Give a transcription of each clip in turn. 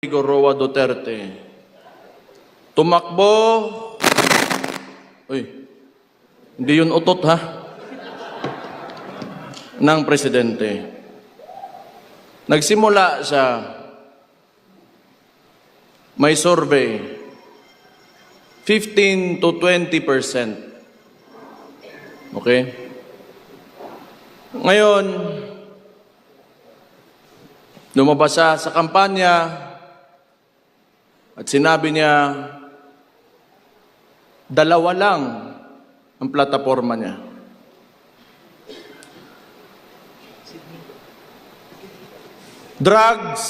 Roa Duterte tumakbo. Uy, hindi yun utot ha ng presidente. Nagsimula sa may survey 15 to 20%. Okay? Ngayon, lumabas siya sa kampanya at sinabi niya, dalawa lang ang plataforma niya. Drugs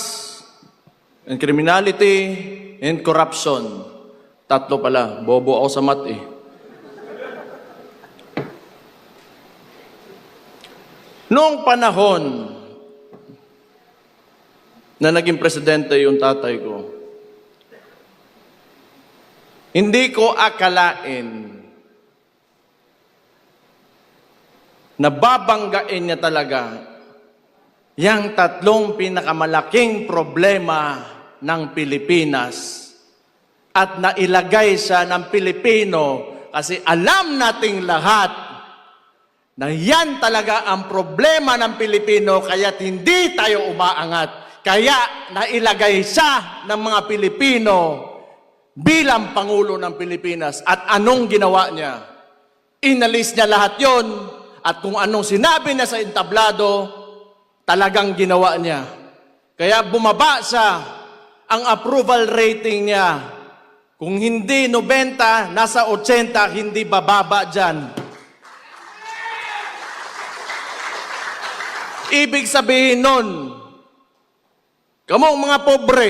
and criminality and corruption. Tatlo pala. Bobo ako sa mat eh. Noong panahon na naging presidente yung tatay ko, hindi ko akalain na babanggain niya talaga yang tatlong pinakamalaking problema ng Pilipinas at nailagay siya ng Pilipino kasi alam nating lahat na yan talaga ang problema ng Pilipino kaya't hindi tayo umaangat. Kaya nailagay siya ng mga Pilipino bilang Pangulo ng Pilipinas. At anong ginawa niya? Inalis niya lahat yon at kung anong sinabi niya sa entablado, talagang ginawa niya. Kaya bumaba siya ang approval rating niya. Kung hindi 90, nasa 80, hindi bababa dyan. Ibig sabihin nun, kamong mga pobre,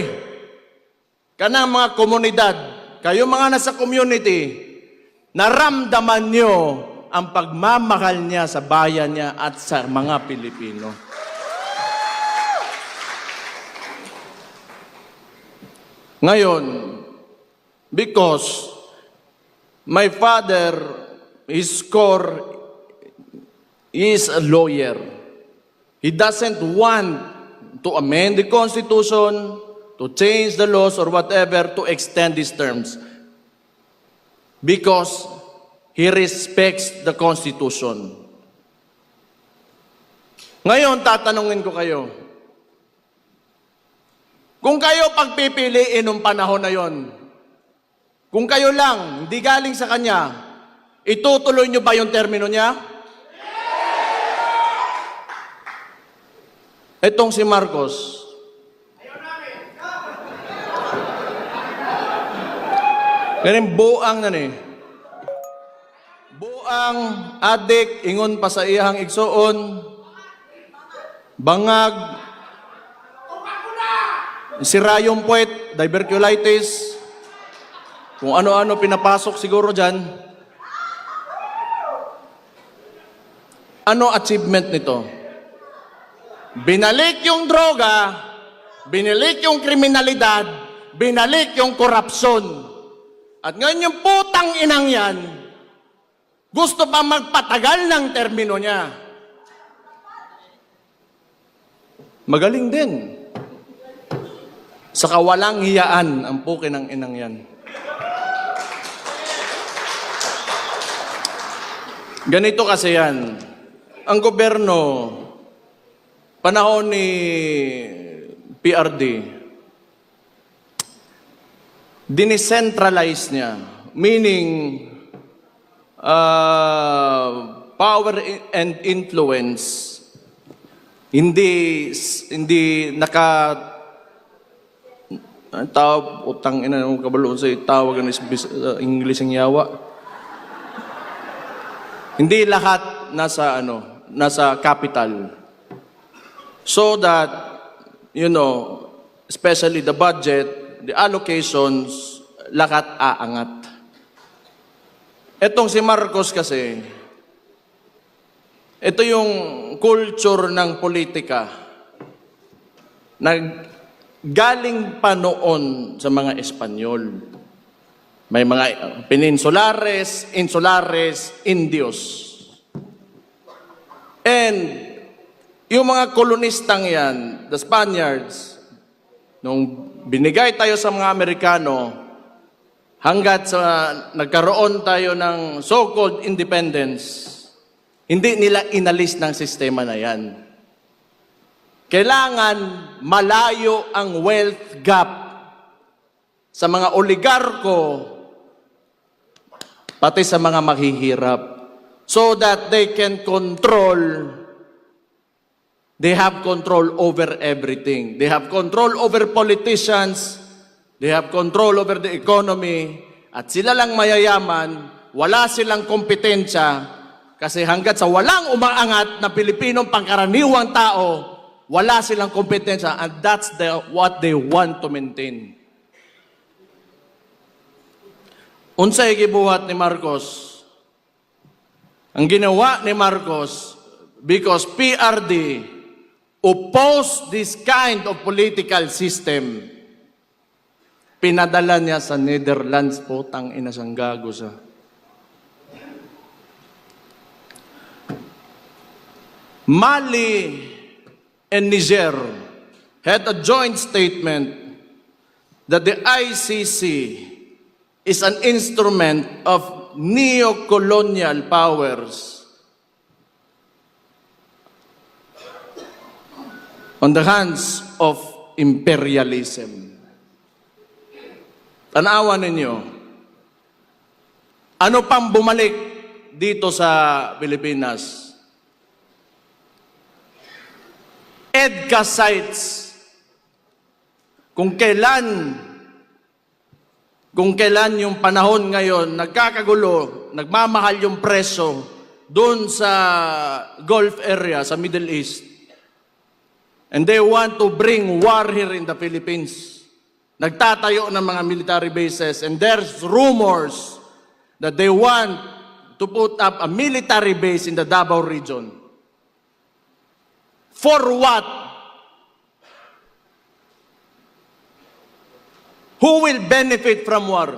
kanang mga komunidad, kayo mga nasa community, naramdaman nyo ang pagmamahal niya sa bayan niya at sa mga Pilipino. Ngayon, because my father, his core is a lawyer. He doesn't want to amend the Constitution, to change the laws or whatever to extend these terms. Because he respects the Constitution. Ngayon, tatanungin ko kayo. Kung kayo pagpipiliin ng panahon na yon, kung kayo lang, hindi galing sa kanya, itutuloy nyo ba yung termino niya? Itong si Marcos, ganun buang na ni. Buang, adik, ingon pa sa iyang igsoon, bangag, sirayong puwet, diverculitis, kung ano-ano pinapasok siguro dyan. Ano achievement nito? Binalik yung droga, binalik yung kriminalidad, binalik yung korupsyon. At ngayon yung putang inang yan, gusto pa magpatagal ng termino niya. Magaling din. Sa kawalang hiyaan ang puki ng inang yan. Ganito kasi yan. Ang gobyerno, panahon ni PRD, dinicentralize niya, meaning power and influence hindi utang ina ng kabalo sa tawag ng English ang yawa. Hindi lahat nasa capital. So that, especially the budget, the allocations, lahat aangat. Etong si Marcos kasi, ito yung culture ng politika na galing pa noon sa mga Espanyol. May mga peninsulares, insulares, Indios. And yung mga kolonistang yan, the Spaniards, nung binigay tayo sa mga Amerikano hanggat sa nagkaroon tayo ng so-called independence, hindi nila inalis ng sistema na yan. Kailangan malayo ang wealth gap sa mga oligarko, pati sa mga maghihirap, so that they can control. They have control over everything. They have control over politicians. They have control over the economy. At sila lang mayayaman, wala silang kompetensya. Kasi hanggat sa walang umaangat na Pilipinong pangkaraniwang tao, wala silang kompetensya. And that's what they want to maintain. Unsay gibuhat ni Marcos? Ang ginawa ni Marcos, because PRD oppose this kind of political system, pinadala niya sa Netherlands, putang ina siyang gago sa. Mali and Niger had a joint statement that the ICC is an instrument of neo-colonial powers on the hands of imperialism. Tanawan ninyo, ano pang bumalik dito sa Pilipinas? EDCA sites. Kung kailan yung panahon ngayon, nagkakagulo, nagmamahal yung preso doon sa Gulf area, sa Middle East. And they want to bring war here in the Philippines. Nagtatayo ng mga military bases, and there's rumors that they want to put up a military base in the Davao region. For what? Who will benefit from war?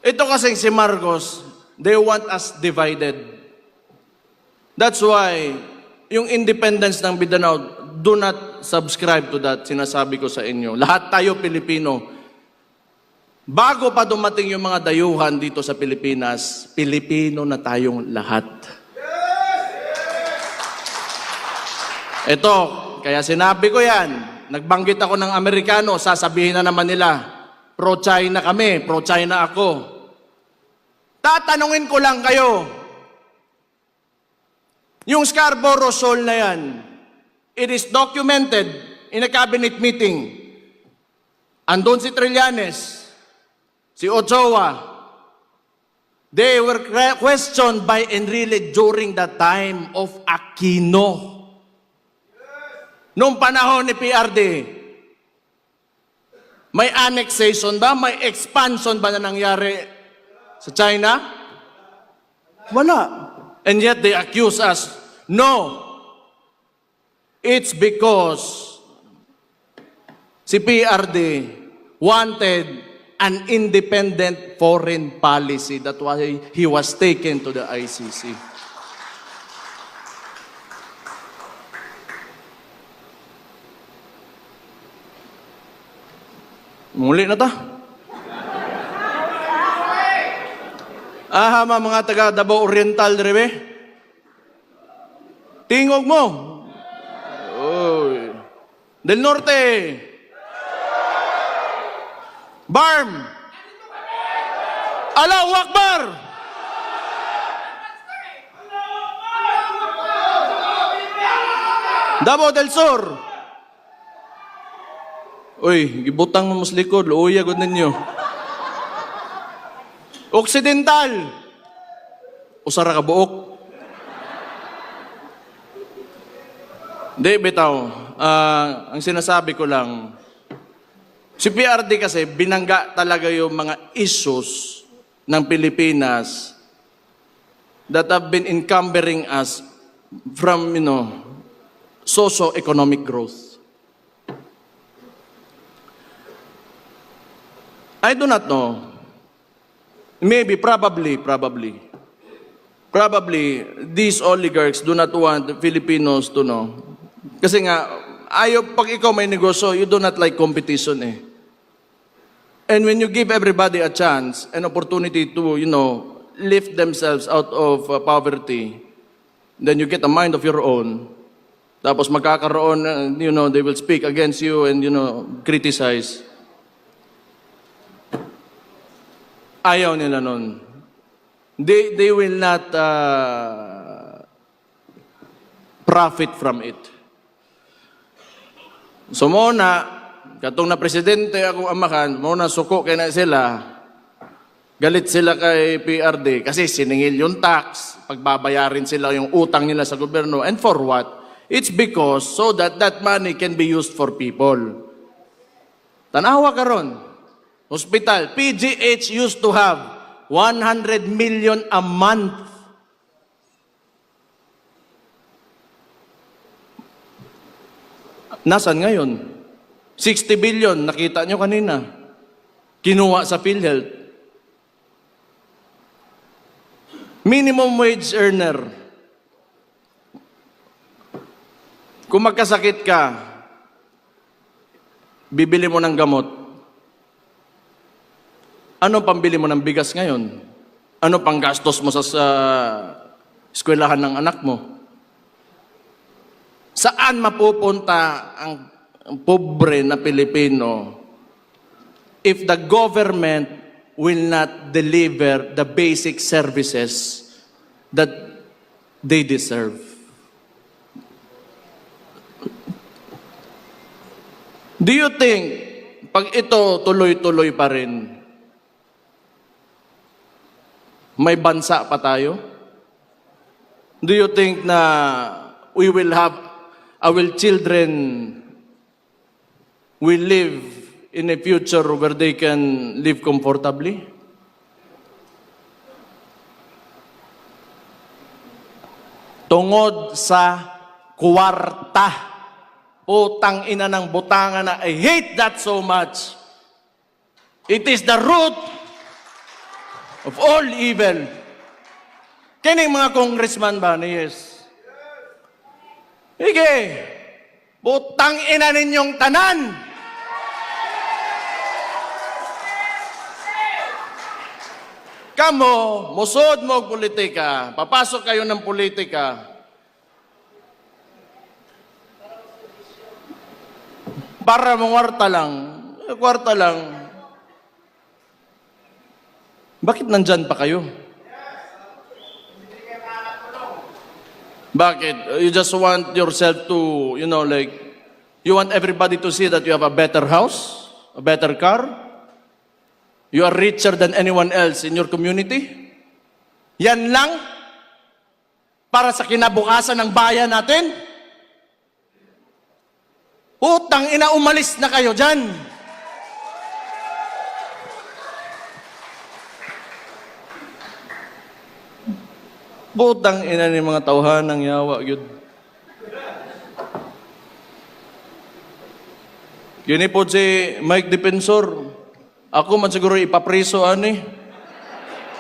Ito kasing si Marcos, they want us divided. That's why, yung independence ng Mindanao, do not subscribe to that, sinasabi ko sa inyo. Lahat tayo Pilipino. Bago pa dumating yung mga dayuhan dito sa Pilipinas, Pilipino na tayong lahat. Ito, kaya sinabi ko yan, nagbanggit ako ng Amerikano, sasabihin na naman nila, pro-China kami, pro-China ako. Tatanungin ko lang kayo, yung Scarborough Shoal na yan, it is documented in a cabinet meeting. Andun si Trillanes, si Ochoa. They were questioned by Enrile during the time of Aquino. Noong panahon ni PRD, may annexation ba? May expansion ba na nangyari sa China? Wala. And yet they accuse us. No. It's because si PRD wanted an independent foreign policy. That's why he was taken to the ICC. Muli na ta. Mga taga Davao Oriental direbe. Tingog mo. Oy. Del Norte. Barm. Allahu Akbar. Davao del Sur. Uy, gibutang mo mas likod, luuya gud ninyo. Occidental. Usara ka buok. Di, bitaw. Ang sinasabi ko lang, si PRD kasi binangga talaga yung mga issues ng Pilipinas that have been encumbering us from, socio-economic growth. I do not know. Maybe, probably, these oligarchs do not want Filipinos to know. Kasi nga, ayaw, pag ikaw may negosyo, you do not like competition eh. And when you give everybody a chance, an opportunity to, lift themselves out of poverty, then you get a mind of your own. Tapos magkakaroon, they will speak against you and, criticize. Ayaw nila nun. They will not profit from it. So muna, katong na presidente akong amakan, muna suko kay na sila, galit sila kay PRD kasi siningil yung tax, pagbabayarin sila yung utang nila sa gobyerno. And for what? It's because so that money can be used for people. Tanawa karon. Hospital, PGH used to have 100 million a month. Nasaan ngayon? 60 billion, nakita nyo kanina. Kinuha sa PhilHealth. Minimum wage earner. Kung magkasakit ka, bibili mo ng gamot. Ano pambili mo ng bigas ngayon? Ano pang gastos mo sa eskwelahan ng anak mo? Saan mapupunta ang pobre na Pilipino if the government will not deliver the basic services that they deserve? Do you think pag ito tuloy-tuloy pa rin, may bansa pa tayo? Do you think na we will have, our children will live in a future where they can live comfortably? Tungod sa kwarta. Putang ina ng butangan na, I hate that so much. It is the root of all evil. Kining mga congressman ba ni yes? Sige, putang ina ninyong tanan. Kamo, musod mo politika, papasok kayo ng politika. Para mong kwarta lang. Bakit nandyan pa kayo? Bakit? You just want yourself to, you want everybody to see that you have a better house, a better car, you are richer than anyone else in your community? Yan lang? Para sa kinabukasan ng bayan natin? Utang ina, umalis na kayo dyan. Butang ina ni mga tauhan ng yawa, yun. Yun po si Mike Defensor. Ako man siguro ipapriso, ani.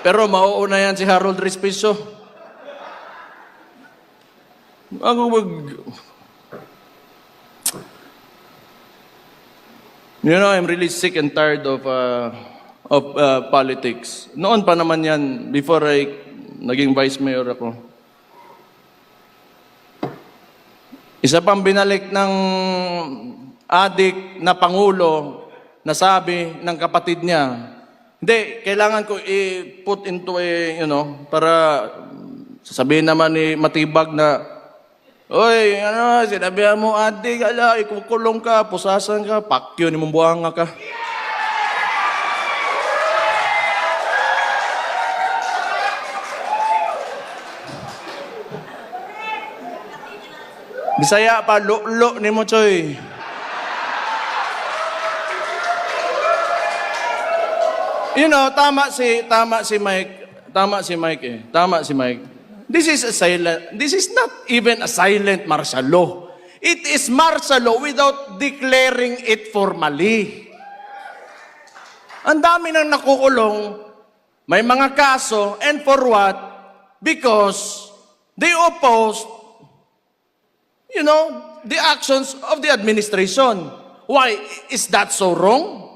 Pero mauuna yan si Harold Respicio. I'm really sick and tired of politics. Noon pa naman yan, before naging vice mayor ako. Isa pang binalik ng adik na pangulo na sabi ng kapatid niya, hindi, kailangan ko i-put into para sasabihin naman ni Matibag na, oy, sinabihan mo, adik, ikukulong ka, pusasan ka, pakyo ni mong buhanga ka. Bisaya pa, lo ni mo, choy. Tama si Mike. This is not even a silent martial law. It is martial law without declaring it formally. Ang dami nang nakukulong, may mga kaso, and for what? Because they opposed, the actions of the administration. Why? Is that so wrong?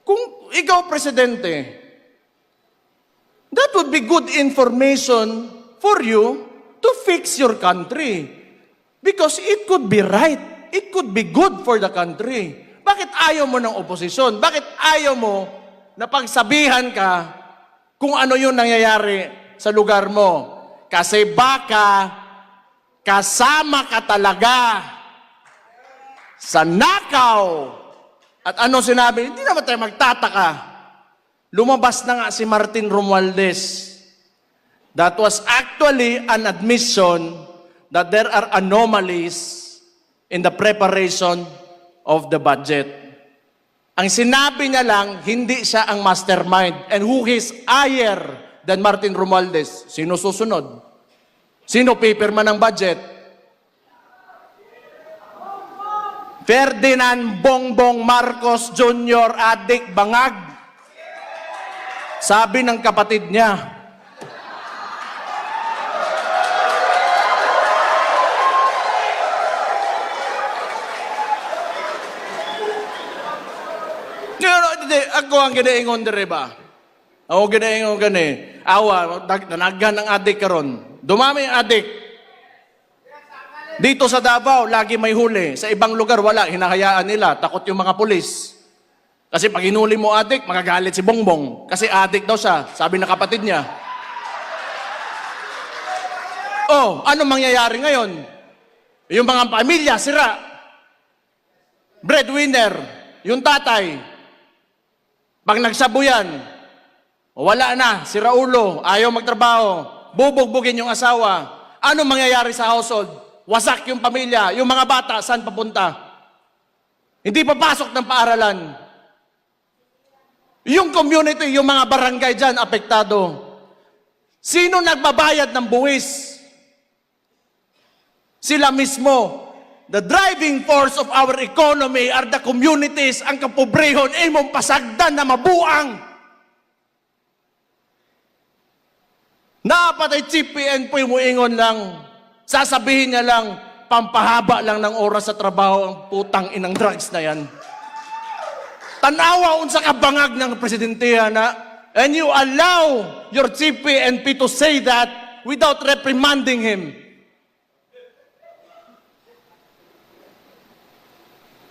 Kung ikaw, Presidente, that would be good information for you to fix your country. Because it could be right. It could be good for the country. Bakit ayaw mo ng oposisyon? Bakit ayaw mo na pagsabihan ka kung ano yung nangyayari sa lugar mo? Kasi baka kasama ka talaga sa nakaw. At ano sinabi? Hindi naman tayo magtataka. Lumabas na nga si Martin Romualdez. That was actually an admission that there are anomalies in the preparation of the budget. Ang sinabi niya lang, hindi siya ang mastermind. And who is higher than Martin Romualdez? Sino susunod? Sino paperman ng budget? Ferdinand Bongbong Marcos Jr. Adik Bangag. Sabi ng kapatid niya, ako ang ginaingon dire ba? Ako ginaingon gani. Awa, nanaghan ang adik karon. Dumami ang adik. Dito sa Davao, lagi may huli. Sa ibang lugar, wala. Hinahayaan nila. Takot yung mga pulis. Kasi pag hinuli mo adik, magagalit si Bongbong. Kasi adik daw siya, sabi ng kapatid niya. Oh, ano mangyayari ngayon? Yung mga pamilya, sira. Breadwinner, yung tatay. Pag nagsabuyan, wala na, sira ulo, ayaw magtrabaho, bubugbugin yung asawa. Ano mangyayari sa household? Wasak yung pamilya, yung mga bata, saan papunta? Hindi papasok ng paaralan. Yung community, yung mga barangay dyan, apektado. Sino nagbabayad ng buwis? Sila mismo. The driving force of our economy are the communities. Ang kapobrehon, imong pasagdan na mabuang. Napatay Chief PNP mo ingon lang. Sasabihin niya lang, pampahaba lang ng oras sa trabaho ang putang inang drugs na yan. Tanawa unsa ka bangag ng presidentiya na, and you allow your Chief PNP to say that without reprimanding him.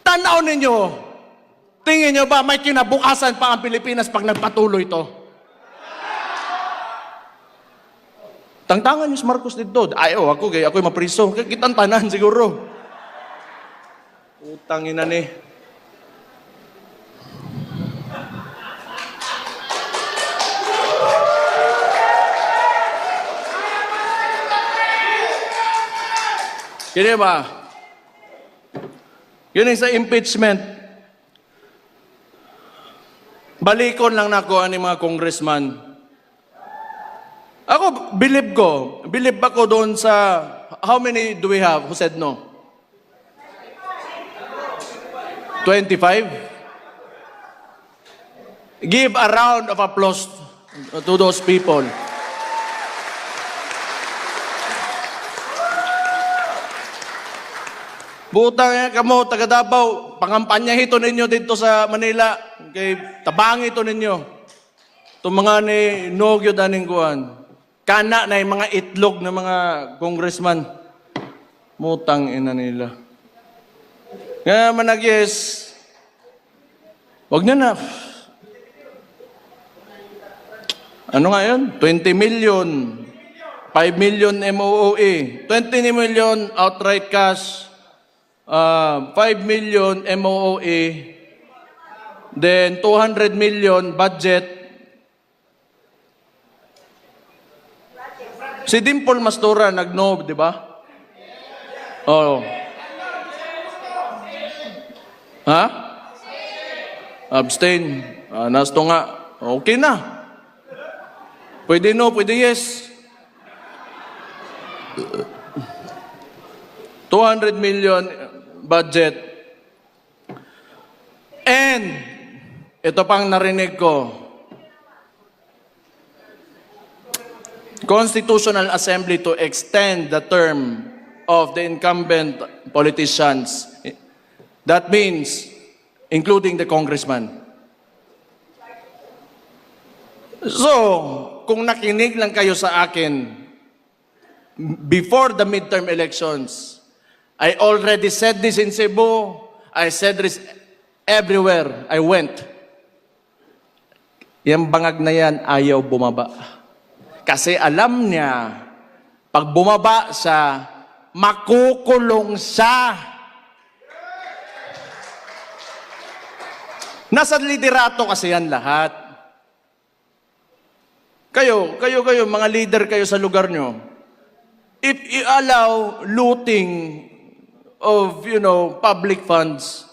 Tanaw ninyo, tingin nyo ba may kinabukasan pa ang Pilipinas pag nagpatuloy ito? Tangtangan niyo si Marcos dito. Ayaw ako, ako'y mapriso. Kitang tanan siguro. Utang ina ni. Kini ba? Yun sa impeachment. Balikon lang nako ani mga congressman. Ako, believe ako doon sa, how many do we have who said no? 25? Give a round of applause to those people. Butang kamo, taga Davao, pangampanya hito ninyo dito sa Manila. Kay tabangi ito ninyo. Itong mga ni Nogyo daning kuhan. Kana na yung mga itlog ng mga congressman. Mutang ina nila. Kaya manag-yes. Huwag nyo na. Ano nga yun? 20 million. 5 million MOOE. 20 million outright cash. 5 million MOOE, then 200 million budget. Si Dimple Mastura nag-no, di ba? Oo. Ha? Abstain. Nasto nga. Okay na. Pwede no, pwede yes. 200 million budget. And, ito pang narinig ko, Constitutional Assembly to extend the term of the incumbent politicians. That means including the congressman. So, kung nakinig lang kayo sa akin before the midterm elections, I already said this in Cebu, I said this everywhere I went. Yung bangag na yan, ayaw bumaba. Kasi alam niya, pag bumaba siya, makukulong siya. Nasa liderato kasi yan lahat. Kayo, mga leader kayo sa lugar nyo. If you allow looting of, public funds,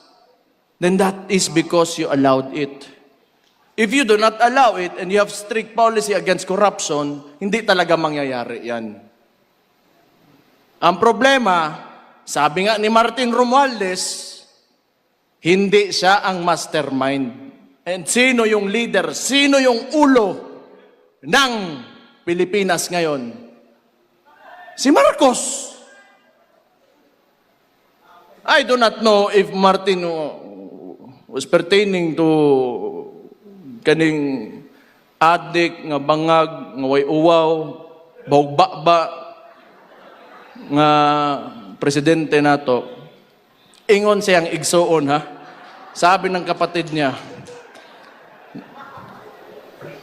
then that is because you allowed it. If you do not allow it and you have strict policy against corruption, hindi talaga mangyayari yan. Ang problema, sabi nga ni Martin Romualdez, hindi siya ang mastermind. And sino yung leader? Sino yung ulo ng Pilipinas ngayon? Si Marcos. I do not know if Martin was pertaining to kaning adik nga bangag nga way uwaw bawgbaba nga presidente nato. Ingon siyang igsuon ha. Sabi ng kapatid niya.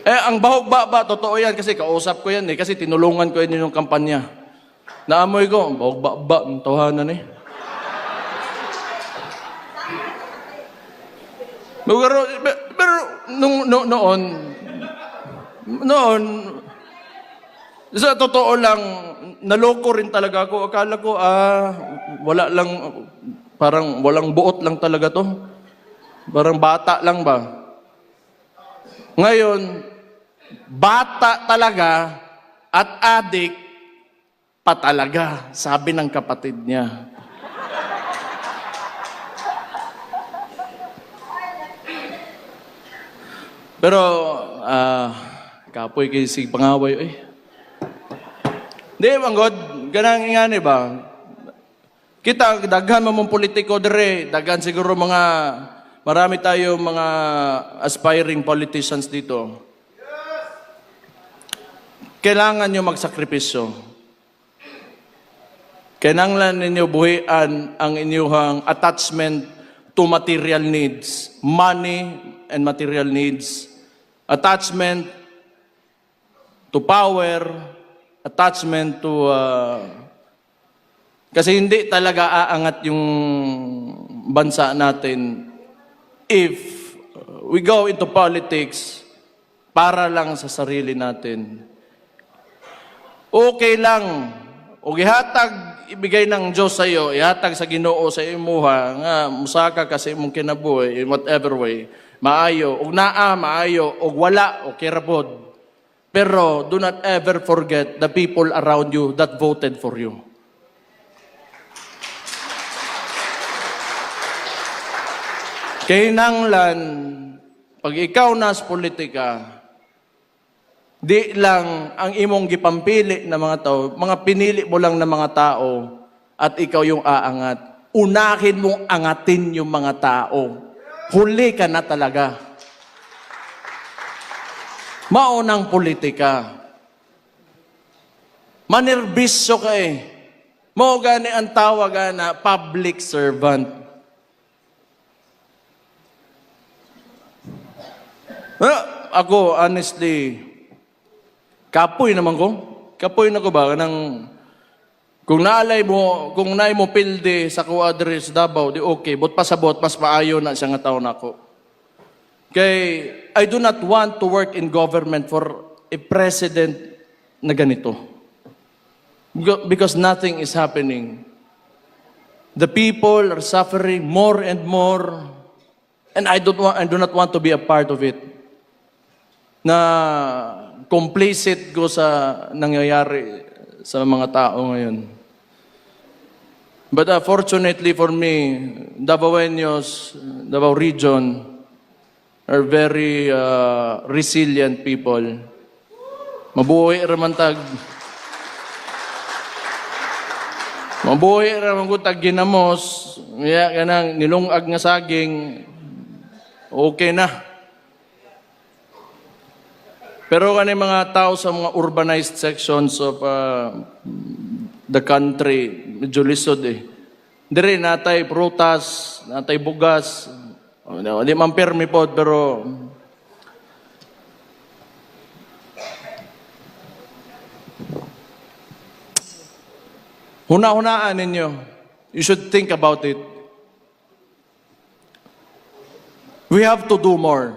Ang bawgbaba totoo yan kasi kausap ko yan kasi tinulungan ko yan yung kampanya. Naamoy ko bawgbaba ang tawanan eh. Pero noon, sa totoo lang, naloko rin talaga ako. Akala ko, wala lang, parang walang buot lang talaga to. Parang bata lang ba? Ngayon, bata talaga at adik pa talaga, sabi ng kapatid niya. Pero, kapoy kayo si pangaway, Di, manggod, ganang ingani ba? Kita, daghan mo mong politiko dire, daghan siguro marami tayo mga aspiring politicians dito. Kailangan nyo magsakripisyo. Kailangan ninyo buhian ang inyong attachment to material needs, money and material needs. Attachment to power, attachment to... kasi hindi talaga aangat yung bansa natin if we go into politics para lang sa sarili natin. Okay lang. O ihatag, ibigay ng Diyos sa iyo, ihatag sa Ginoo sa imuha, nga musaka kasi imong kinabuhi in whatever way. Maayo, og naa, maayo, og wala, o kirabod. Pero do not ever forget the people around you that voted for you. Kinahanglan, pag ikaw nas politika, di lang ang imong gipampili na mga tao, mga pinili mo lang na mga tao at ikaw yung aangat. Unahin mong angatin yung mga tao. Huli ka na talaga. Maunang politika. Manerbisyo ka eh. Mao gani ang tawag na public servant. Ako, honestly, kapoy naman ko. Kapoy na ko ba? Kung naay mo pilde sa kuadres Davao, di okay. But pasabot, mas maayo na siya nga tao na ako. Kay, I do not want to work in government for a president na ganito. Because nothing is happening. The people are suffering more and more. And I do not want to be a part of it. Na complicit ko sa nangyayari sa mga tao ngayon. But fortunately for me, Davaoenos, Davao region, are very resilient people. Mabuhay ramantag. Mabuhi ramang ko tag ginamos, kaya kanang nilungag nga saging, okay na. Pero kanang mga tao sa mga urbanized sections of the country, medyo lisod eh. Dire natay prutas, natay bugas, di man permi po, pero huna-hunaan ninyo. You should think about it. We have to do more.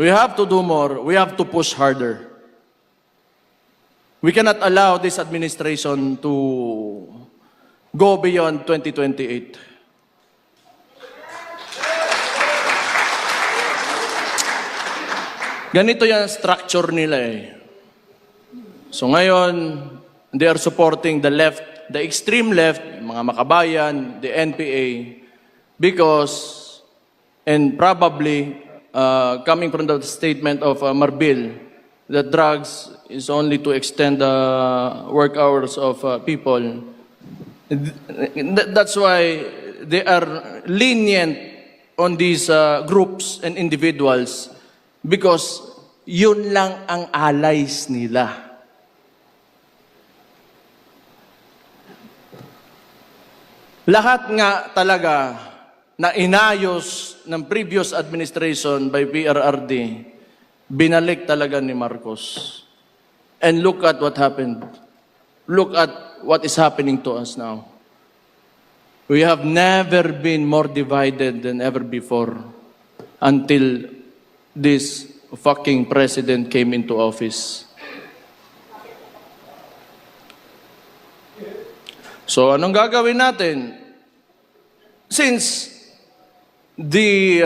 We have to do more. We have to push harder. We cannot allow this administration to go beyond 2028. Ganito yung structure nila eh. So ngayon, they are supporting the left, the extreme left, mga makabayan, the NPA, because, and probably, coming from the statement of Marbil, that drugs is only to extend the work hours of people. That's why they are lenient on these groups and individuals, because yun lang ang allies nila. Lahat nga talaga na inayos ng previous administration by PRRD, binalik talaga ni Marcos. And look at what happened. Look at what is happening to us now. We have never been more divided than ever before until this fucking president came into office. So anong gagawin natin? Since the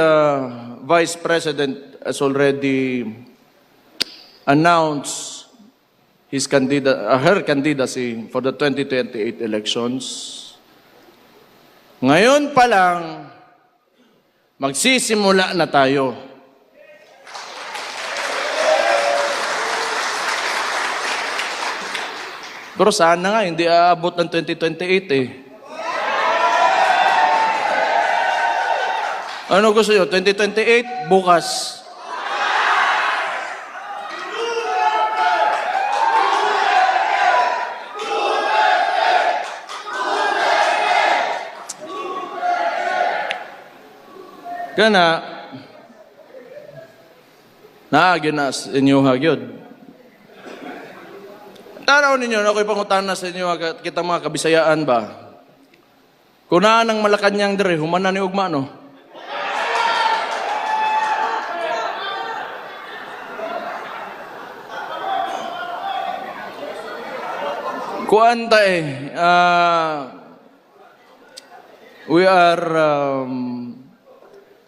Vice President has already announced her candidacy for the 2028 elections, ngayon pa lang, magsisimula na tayo. Pero sana nga, hindi aabot ng 2028 eh. Ano gusto nyo? 2028? Bukas. Kana, naaginas inyo hagyod. Tanaw ninyo, ako'y pangutan na sa inyo, kita mga kabisayaan ba? Kunaan ng Malacanang dire, humana ni ugma, no? Kuanta eh, we are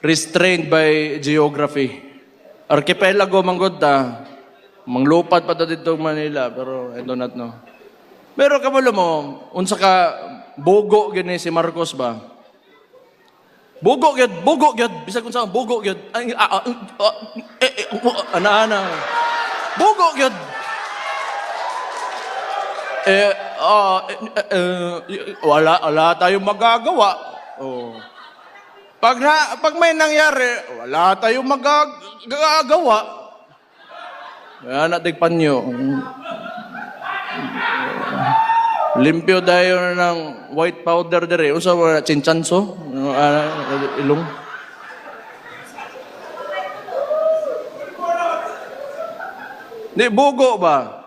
restrained by geography. Archipelago manggod ta, manglupad pa ta dito Manila, pero I do not know. Pero kamulo mo, unsa ka bugo gini si Marcos ba? Bugo gyud, bisag unsa bugo gyud. Ana. Bugo gyud. Wala tayong magagawa. Oh. Pag may nangyari, wala tayong magagawa. Kaya natin panyo. Limpyo tayo ng white powder dire. Usa mo na chinchanso? Ilong. Di, bugo ba?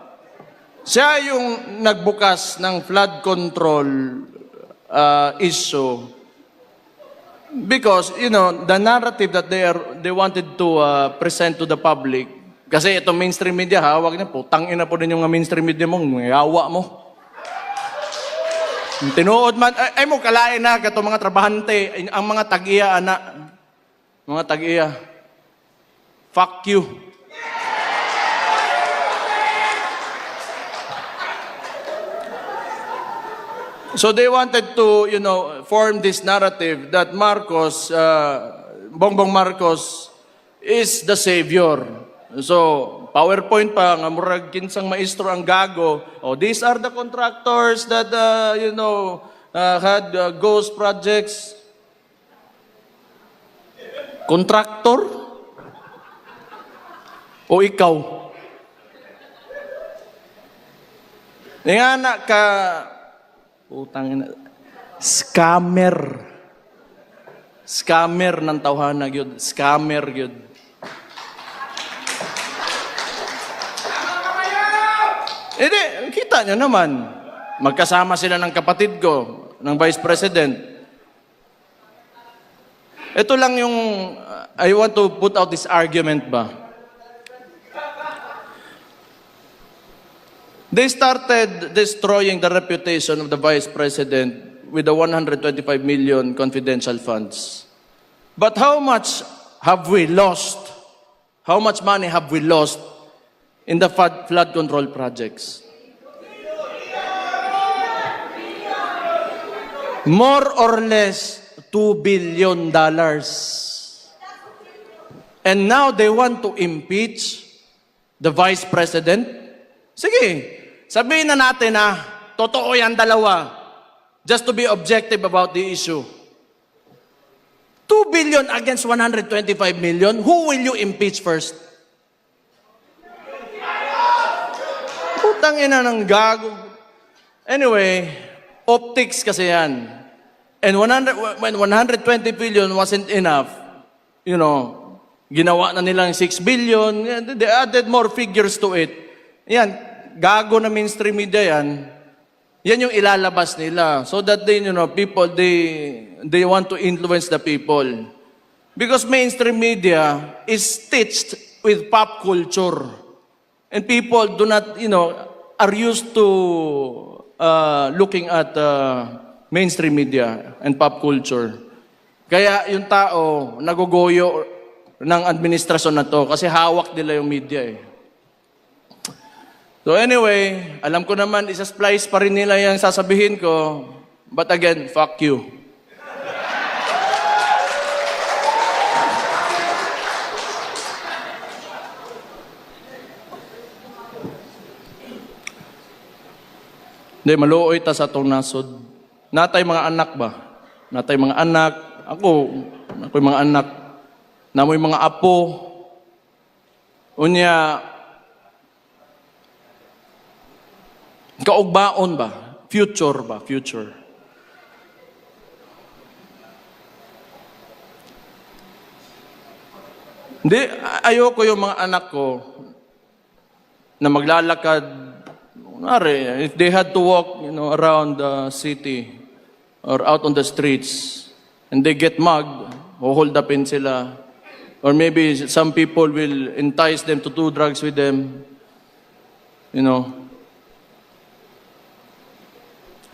Siya yung nagbukas ng flood control issue because, you know, the narrative that they wanted to present to the public, kasi itong mainstream media, hawag na po, tangin na po din yung mainstream media mo, yawa mo. Tinuod man, ay mo, kalain na, kato mga trabahante, ang mga tag-iya, anak, mga tag-iya, fuck you. So they wanted to, you know, form this narrative that Bongbong Marcos is the savior. So PowerPoint pa, nga murag kinsang maestro ang gago. Oh, these are the contractors that, had ghost projects. Contractor? O ikaw? Nga na ka, utang ina, scammer. Scammer ng tawhana gyud, scammer gyud. Hindi, kita nyo naman. Magkasama sila ng kapatid ko, ng Vice President. Ito lang yung, I want to put out this argument ba. They started destroying the reputation of the Vice President with the 125 million confidential funds. But how much have we lost? How much money have we lost in the flood control projects? More or less $2 billion. And now they want to impeach the Vice President? Sige, sabihin na natin na totoo yan dalawa. Just to be objective about the issue. 2 billion against 125 million, who will you impeach first? Putang ina ng gago. Anyway, optics kasi yan. And when 120 billion wasn't enough, ginawa na nilang 6 billion, they added more figures to it. Yan, gago na mainstream media yan. Yan yung ilalabas nila. So that people, they want to influence the people. Because mainstream media is stitched with pop culture. And people do not, are used to looking at mainstream media and pop culture. Kaya yung tao, nagugoyo ng administrasyon na to kasi hawak nila yung media eh. So anyway, alam ko naman, isa-splice pa rin nila yung sasabihin ko. But again, fuck you. Hindi, maluoy ta sa itong nasod. Natay mga anak ba? Natay mga anak. Ako'y mga anak. Namoy mga apo. Unya, kaugbaon ba? Future ba? Future. Hindi, ayoko yung mga anak ko na maglalakad. If they had to walk, around the city or out on the streets and they get mugged, hold upin sila. Or maybe some people will entice them to do drugs with them.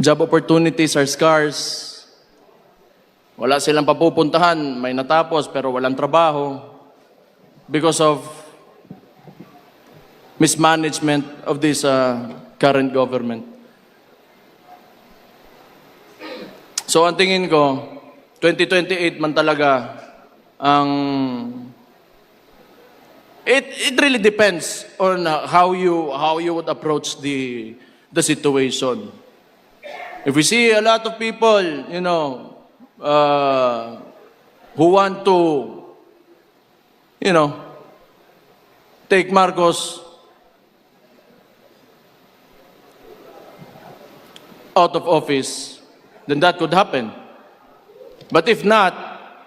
Job opportunities are scarce. Wala silang papupuntahan. May natapos pero walang trabaho. Because of mismanagement of this current government. So ang tingin ko, 2028 man talaga ang... It really depends on how you would approach the situation. If we see a lot of people, who want to, take Marcos out of office, then that could happen. But if not,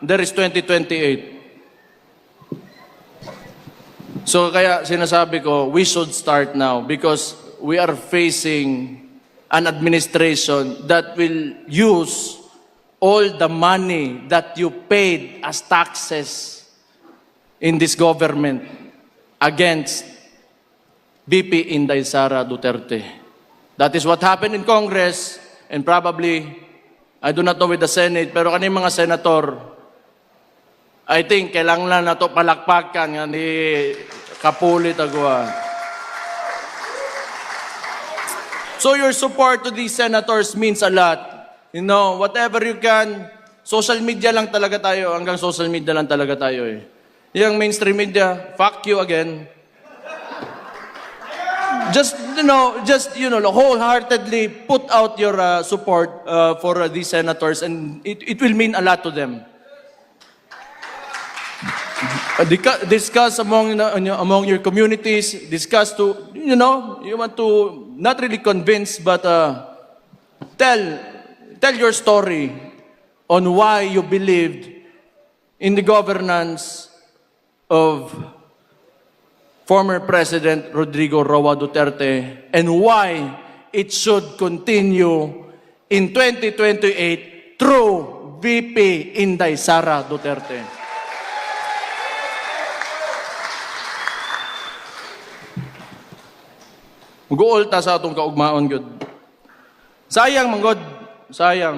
there is 2028. So kaya sinasabi ko, we should start now because we are facing an administration that will use all the money that you paid as taxes in this government against VP Inday Sara Duterte. That is what happened in Congress and probably, I do not know with the Senate, pero kaning mga senator, I think kailangan lang na ito palakpakan nga ni Kapulit Agua. So your support to these senators means a lot. Whatever you can, social media lang talaga tayo, hanggang social media lang talaga tayo eh. Yung mainstream media, fuck you again. wholeheartedly put out your support for these senators, and it will mean a lot to them. Discuss among your communities. Discuss to you want to not really convince, but tell your story on why you believed in the governance of former President Rodrigo Roa Duterte and why it should continue in 2028 through VP Inday Sara Duterte. Mag-uulta sa atong kaugmaon, good. Sayang, manggod. Sayang.